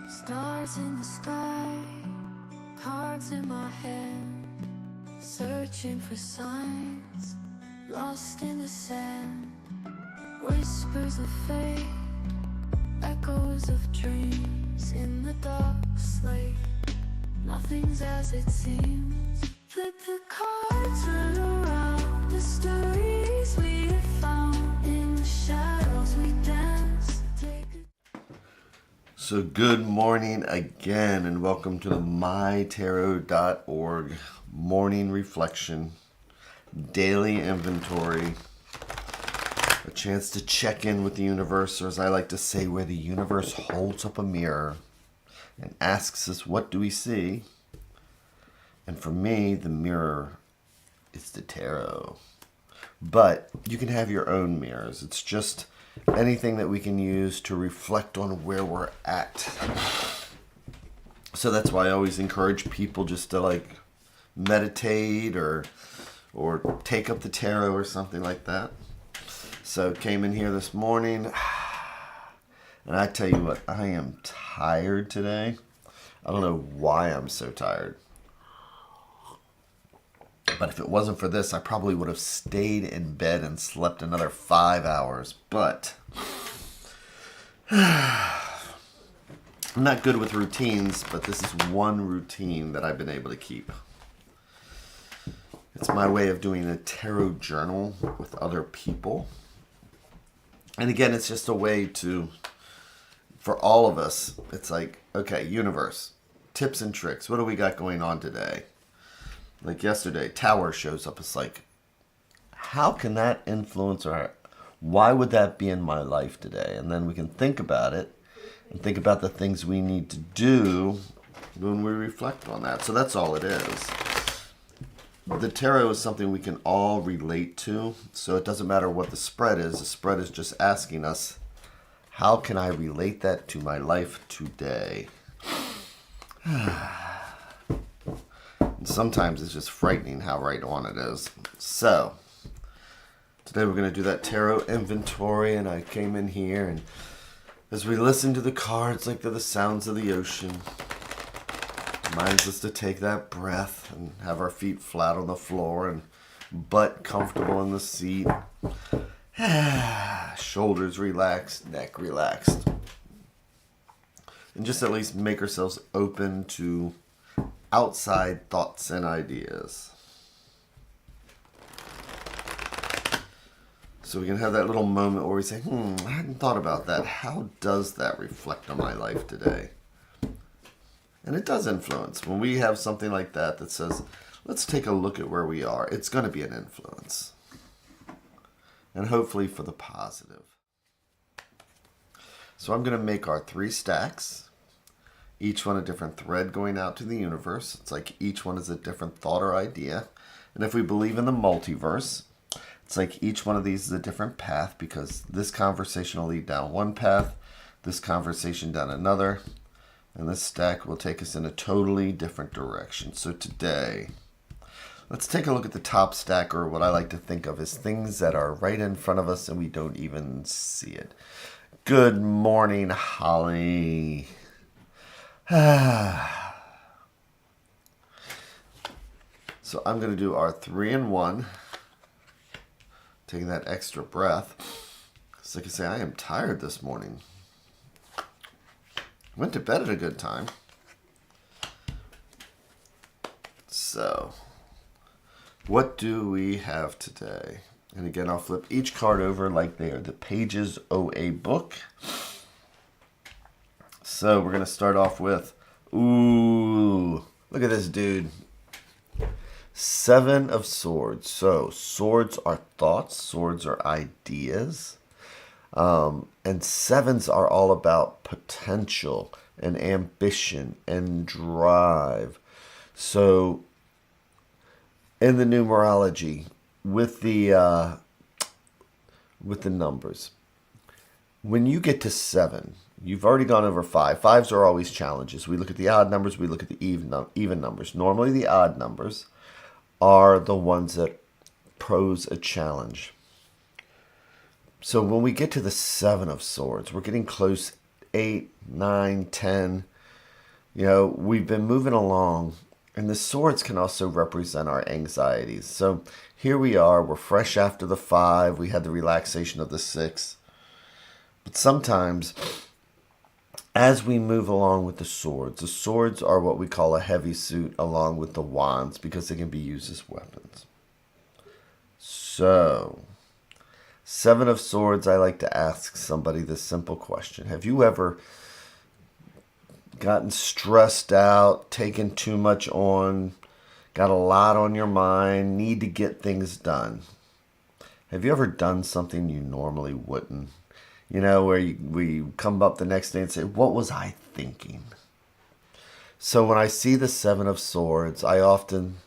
Stars in the sky, cards in my hand, searching for signs, lost in the sand. Whispers of fate, echoes of dreams in the dark slate. Nothing's as it seems. Flip the cards, turn around. The stories we have found in the shadows we dance. So good morning again, and welcome to the MyTarot.org morning reflection, daily inventory, a chance to check in with the universe, or as I like to say, where the universe holds up a mirror and asks us, what do we see? And for me, the mirror is the tarot. But you can have your own mirrors. It's just anything that we can use to reflect on where we're at. So that's why I always encourage people just to meditate or take up the tarot or something like that. So came in here this morning, and I tell you what, I am tired today. I don't know why I'm so tired. But if it wasn't for this, I probably would have stayed in bed and slept another 5 hours. But I'm not good with routines, but this is one routine that I've been able to keep. It's my way of doing a tarot journal with other people. And again, it's just a way to, for all of us, it's like, okay, universe, tips and tricks. What do we got going on today? Like yesterday, Tower shows up. It's like, how can that influence, or why would that be in my life today? And then we can think about it and think about the things we need to do when we reflect on that. So that's all it is. The tarot is something we can all relate to. So it doesn't matter what the spread is. The spread is just asking us, how can I relate that to my life today? Sometimes it's just frightening how right on it is. So, today we're going to do that tarot inventory, and I came in here, and as we listen to the cards like they're the sounds of the ocean, it reminds us to take that breath and have our feet flat on the floor and butt comfortable in the seat. Shoulders relaxed, neck relaxed. And just at least make ourselves open to outside thoughts and ideas. So we can have that little moment where we say, I hadn't thought about that. How does that reflect on my life today? And it does influence. When we have something like that that says, let's take a look at where we are, it's going to be an influence. And hopefully for the positive. So I'm going to make our 3 stacks. Each one a different thread going out to the universe. It's like each one is a different thought or idea. And if we believe in the multiverse, it's like each one of these is a different path, because this conversation will lead down one path, this conversation down another, and this stack will take us in a totally different direction. So today, let's take a look at the top stack, or what I like to think of as things that are right in front of us and we don't even see it. Good morning, Holly. So I'm going to do our 3 in 1, taking that extra breath. So like I say, I am tired this morning. Went to bed at a good time. So, what do we have today? And again, I'll flip each card over like they are the pages of a book. So we're going to start off with, look at this dude. 7 of Swords. So swords are thoughts, swords are ideas. And 7s are all about potential and ambition and drive. So in the numerology, with the numbers, when you get to 7, you've already gone over 5. 5s are always challenges. We look at the odd numbers, we look at the even numbers. Normally the odd numbers are the ones that pose a challenge. So when we get to the 7 of Swords, we're getting close, 8, 9, 10. We've been moving along, and the swords can also represent our anxieties. So here we are, we're fresh after the 5, we had the relaxation of the 6. But sometimes, as we move along with the swords are what we call a heavy suit along with the wands because they can be used as weapons. So, 7 of Swords, I like to ask somebody this simple question. Have you ever gotten stressed out, taken too much on, got a lot on your mind, need to get things done? Have you ever done something you normally wouldn't? Where we come up the next day and say, what was I thinking? So when I see the 7 of Swords, I often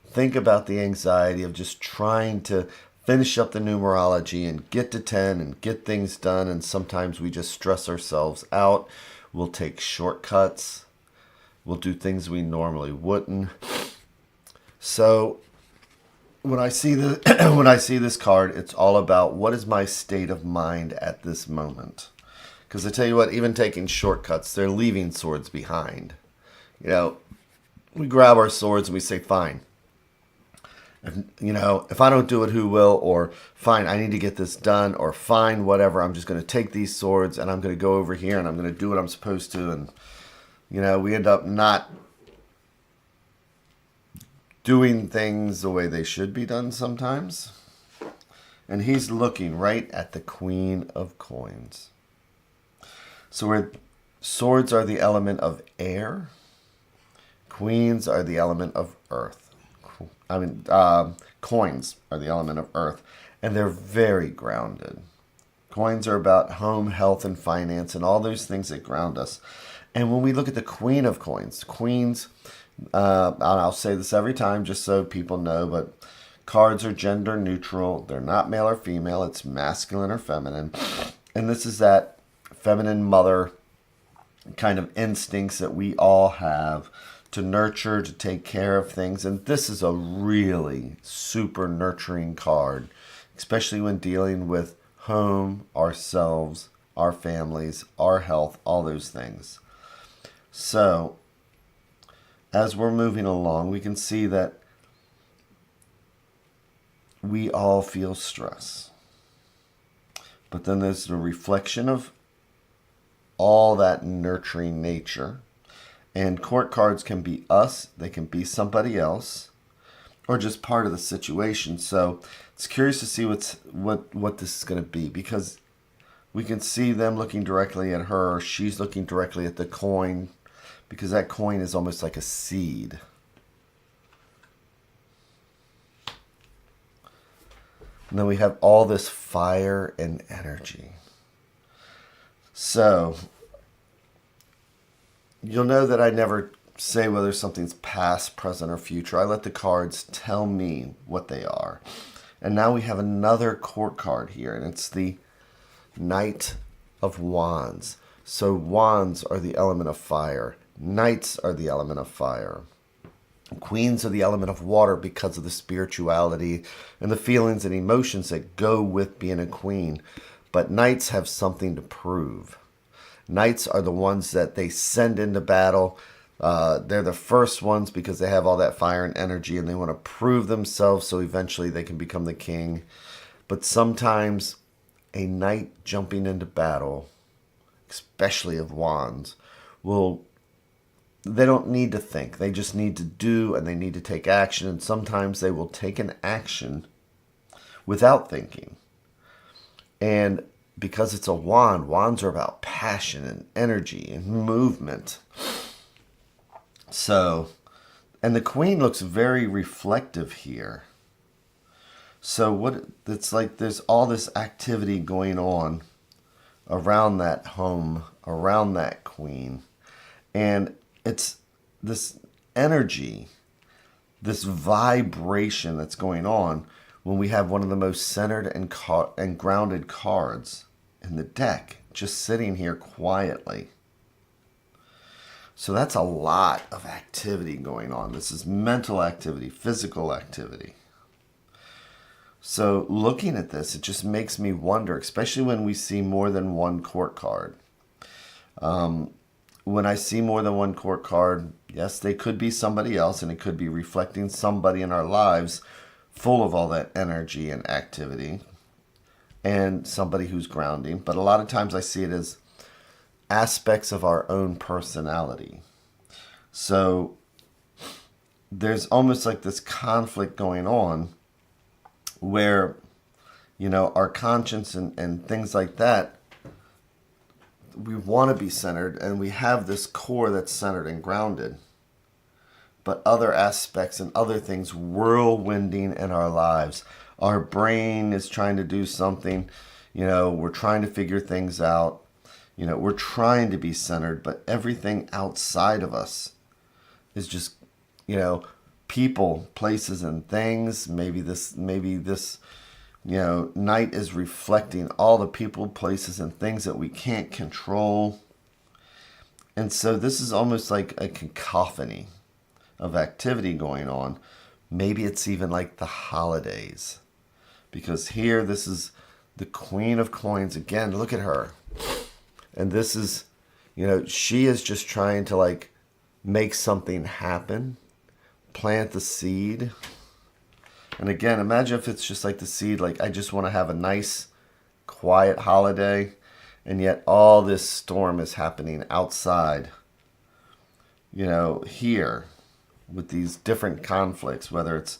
think about the anxiety of just trying to finish up the numerology and get to 10 and get things done. And sometimes we just stress ourselves out. We'll take shortcuts. We'll do things we normally wouldn't. So when I see when I see this card, it's all about what is my state of mind at this moment. Because I tell you what, even taking shortcuts, they're leaving swords behind. We grab our swords and we say, fine. If I don't do it, who will? Or fine, I need to get this done. Or fine, whatever. I'm just going to take these swords and I'm going to go over here and I'm going to do what I'm supposed to. And, we end up not doing things the way they should be done sometimes. And he's looking right at the Queen of Coins. So where swords are the element of air, queens are the element of earth. Coins are the element of earth, and they're very grounded. Coins are about home, health, and finance, and all those things that ground us. And when we look at the Queen of Coins, queens, and I'll say this every time just so people know, but cards are gender neutral. They're not male or female. It's masculine or feminine. And this is that feminine mother kind of instincts that we all have to nurture, to take care of things. And this is a really super nurturing card, especially when dealing with home, ourselves, our families, our health, all those things. So, as we're moving along, we can see that we all feel stress. But then there's the reflection of all that nurturing nature. And court cards can be us, they can be somebody else, or just part of the situation. So it's curious to see what this is going to be, because we can see them looking directly at her, or she's looking directly at the coin, because that coin is almost like a seed. And then we have all this fire and energy. So you'll know that I never say whether something's past, present, or future. I let the cards tell me what they are. And now we have another court card here, and it's the Knight of Wands. So wands are the element of fire. Knights are the element of fire. Queens are the element of water because of the spirituality and the feelings and emotions that go with being a queen. But knights have something to prove. Knights are the ones that they send into battle. They're the first ones because they have all that fire and energy and they want to prove themselves so eventually they can become the king. But sometimes a knight jumping into battle, especially of wands, they don't need to think. They just need to do, and they need to take action. And sometimes they will take an action without thinking. And because it's a wand, wands are about passion and energy and movement. So, and the queen looks very reflective here. So it's like there's all this activity going on around that home, around that queen. And it's this energy, this vibration that's going on when we have one of the most centered and grounded cards in the deck, just sitting here quietly. So that's a lot of activity going on. This is mental activity, physical activity. So looking at this, it just makes me wonder, especially when we see more than one court card. when I see more than one court card, yes, they could be somebody else, and it could be reflecting somebody in our lives full of all that energy and activity, and somebody who's grounding. But a lot of times I see it as aspects of our own personality. So there's almost like this conflict going on where, our conscience and things like that, we want to be centered, and we have this core that's centered and grounded. But other aspects and other things whirlwinding in our lives. Our brain is trying to do something. We're trying to figure things out. We're trying to be centered, but everything outside of us is just, people, places, and things. Maybe this night is reflecting all the people, places, and things that we can't control. And so this is almost like a cacophony of activity going on. Maybe it's even like the holidays. Because here, this is the Queen of Coins. Again, look at her. And this is, she is just trying to make something happen, plant the seed. And again, imagine if it's just like the seed, I just want to have a nice, quiet holiday, and yet all this storm is happening outside, here, with these different conflicts, whether it's,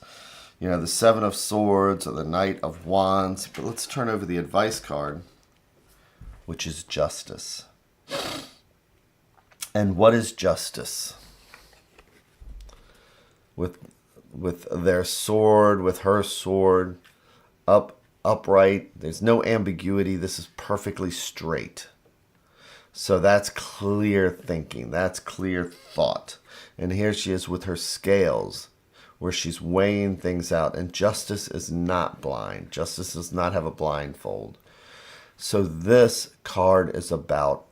the Seven of Swords or the Knight of Wands. But let's turn over the advice card, which is justice. And what is justice? With their sword, with her sword, upright. There's no ambiguity. This is perfectly straight. So that's clear thinking. That's clear thought. And here she is with her scales, where she's weighing things out. And justice is not blind. Justice does not have a blindfold. So this card is about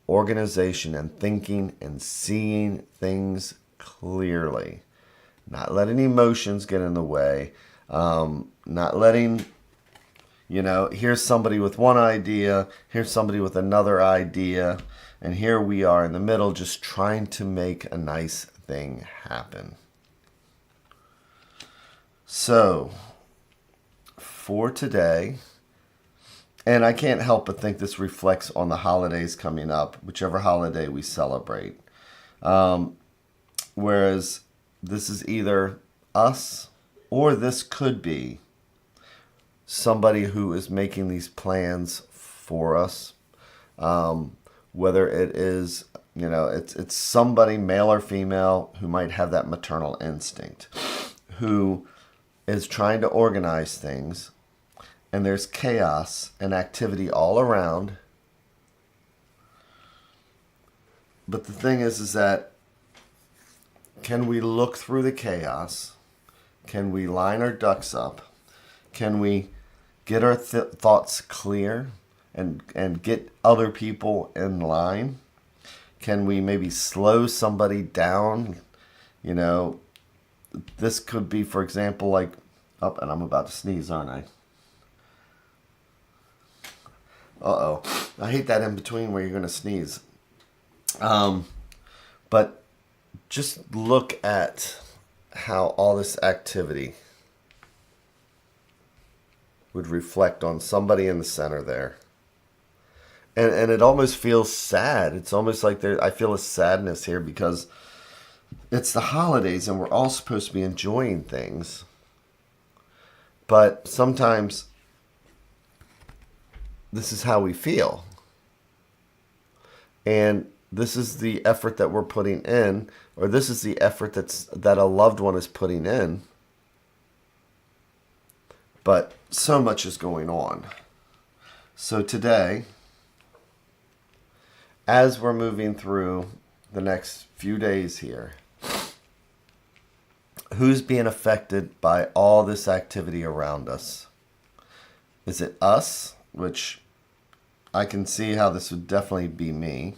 organization and thinking and seeing things clearly. Not letting emotions get in the way. Not letting, here's somebody with one idea, here's somebody with another idea, and here we are in the middle just trying to make a nice thing happen. So, for today, and I can't help but think this reflects on the holidays coming up, whichever holiday we celebrate. Whereas this is either us, or this could be somebody who is making these plans for us. Whether it is, it's somebody, male or female, who might have that maternal instinct, who is trying to organize things. And there's chaos and activity all around. But the thing is that can we look through the chaos? Can we line our ducks up? Can we get our thoughts clear and get other people in line? Can we maybe slow somebody down? This could be, for example, and I'm about to sneeze, aren't I? Uh-oh. I hate that in between where you're going to sneeze. But just look at how all this activity would reflect on somebody in the center there. And it almost feels sad. It's almost like I feel a sadness here because it's the holidays and we're all supposed to be enjoying things. But sometimes this is how we feel. And this is the effort that we're putting in, or this is the effort that a loved one is putting in. But so much is going on. So today, as we're moving through the next few days here, who's being affected by all this activity around us? Is it us, which I can see how this would definitely be me?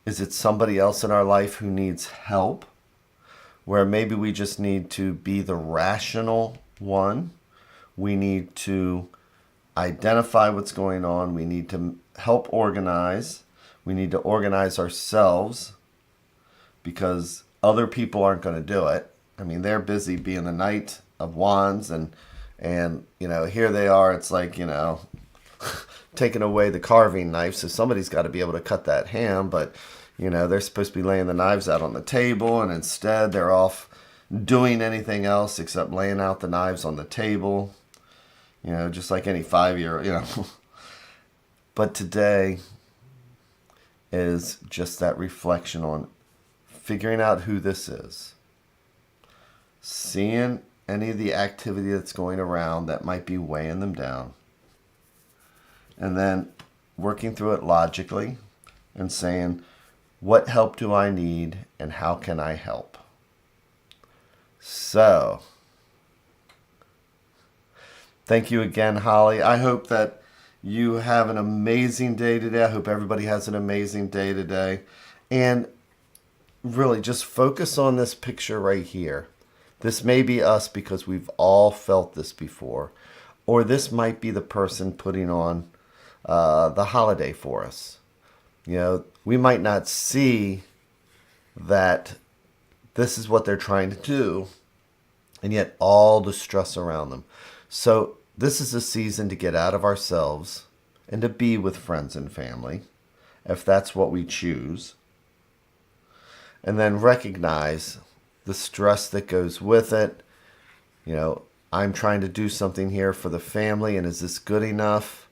Is it somebody else in our life who needs help? Where maybe we just need to be the rational one. We need to identify what's going on. We need to help organize. We need to organize ourselves because other people aren't going to do it. I mean, they're busy being the Knight of Wands, and here they are. It's like, taking away the carving knife. So somebody's got to be able to cut that ham, but they're supposed to be laying the knives out on the table, and instead they're off doing anything else except laying out the knives on the table. Just like any 5-year, But today is just that reflection on figuring out who this is. Seeing any of the activity that's going around that might be weighing them down. And then working through it logically and saying, what help do I need and how can I help? So, thank you again, Holly. I hope that you have an amazing day today. I hope everybody has an amazing day today. And really, just focus on this picture right here. This may be us because we've all felt this before. Or this might be the person putting on the holiday for us. We might not see that this is what they're trying to do, and yet all the stress around them. So this is a season to get out of ourselves and to be with friends and family, if that's what we choose. And then recognize the stress that goes with it. I'm trying to do something here for the family, and is this good enough?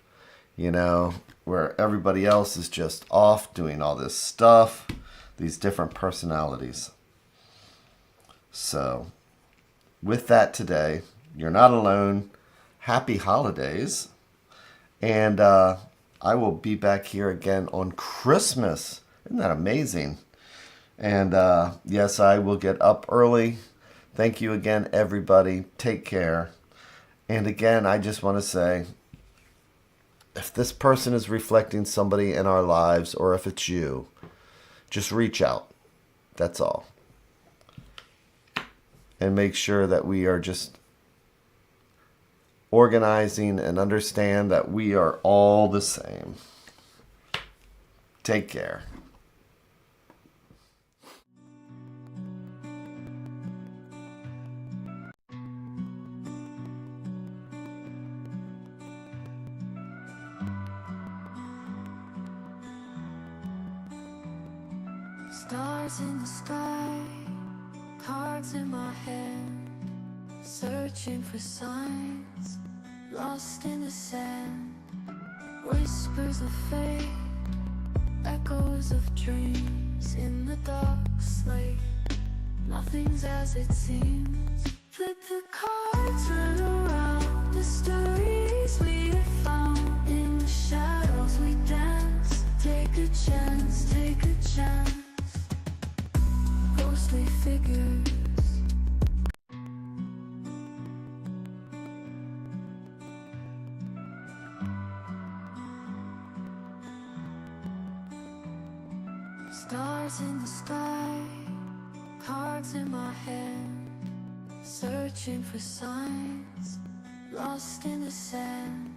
Where everybody else is just off doing all this stuff, these different personalities. So, with that today, you're not alone. Happy holidays. And I will be back here again on Christmas. Isn't that amazing? And yes, I will get up early. Thank you again, everybody. Take care. And again, I just want to say, if this person is reflecting somebody in our lives, or if it's you, just reach out. That's all. And make sure that we are just organizing and understand that we are all the same. Take care. Stars in the sky, cards in my hand, searching for signs, lost in the sand. Whispers of fate, echoes of dreams in the dark slate. Nothing's as it seems. Flip the cards, turn around. The stories we have found in the shadows we dance. Take a chance, take a chance. Ghostly figures. Stars in the sky, cards in my hand, searching for signs, lost in the sand.